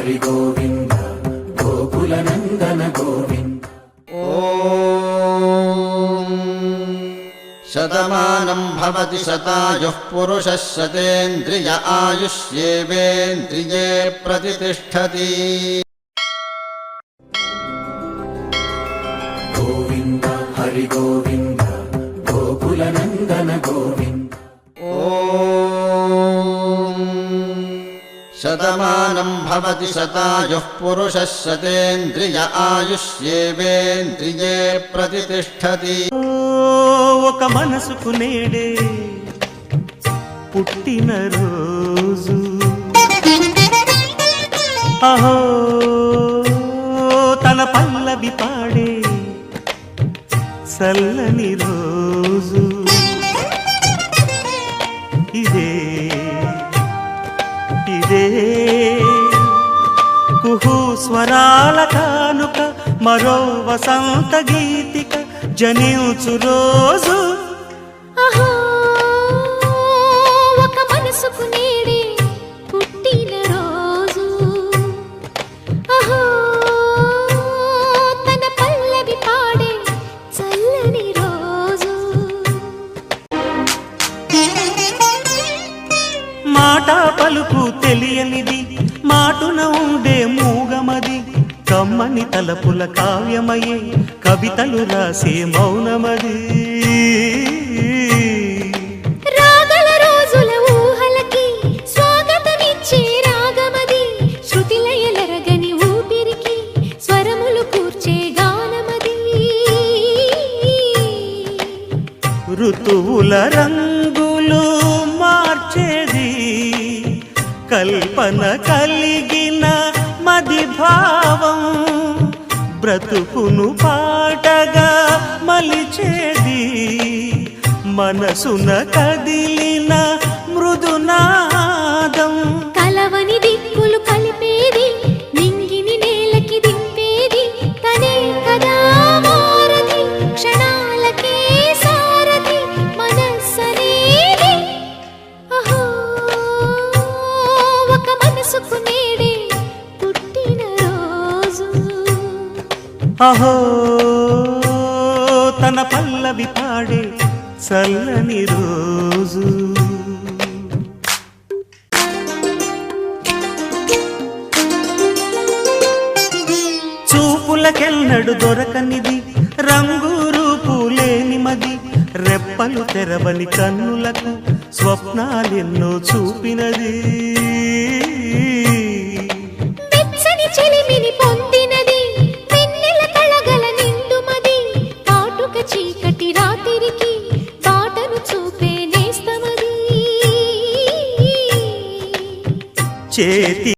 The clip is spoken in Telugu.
హరి గోవింద గోకుల నందన గోవింద. ఓం శతమానం భవతి శతాయుః పురుషः శతేంద్రియ ఆయుష్యేవేంద్రియే ప్రతిష్ఠతి. గోవింద హరి గోవింద గోకుల నందన గోవింద. ఓం శతమానం భవతి శతాయుః పురుషः శతేంద్రియ ఆయుష్యేవేంద్రియే ప్రతిష్ఠతి. ఒక మనసుకు నేడే పుట్టిన రోజు, అహో తన పల్లవి పాడే చల్లని రోజు. ఇదే ఇదే కుహు స్వరాల కానుక, మరో వసంత గీతిక జనించు రోజు. అహో ఒక మనసుకు నేడే పుట్టిన రోజు, అహో తన పల్లవి పాడే చల్లని రోజు. మాట పలుకు తెలియనిది, మాటున ఉండే మూగమది, కమ్మని తలపుల కావ్యమయే కవితలు రాసే మౌనమది. రాగల రోజుల ఊహలకి స్వాగతమిచ్చే రాగమది, శృతిలయలరగని ఊపిరికి స్వరములు కూర్చే గానమది. ఋతువుల రంగులు మార్చేది, కల్పన కలిగిన మది భావం, బ్రతుకును పాటగా మలిచేది, మనసున కదిలిన మృదునాదం. కలవని దిక్కులు కలిపేది, నింగిని నేలకి దింపేది, తనే కదా వారధి, క్షణాలకే సారథి మనస్సనేది. అహో ఒక మనసుకు నేడే పుట్టిన రోజు, అహో తన పల్లవి పాడే చల్లని రోజు. చూపులకెన్నడు దొరకనిది, రంగు రూపు లేని మది, రెప్పలు తెరవని కన్నులకు స్వప్నాలెన్నో చూపినది. వెచ్చని చెలిమిని పొందినది, వెన్నెల కళగల నిండుమది, కాటుక చీకటి రాత్రికి బాటను చూపే నేస్తమది. చేతి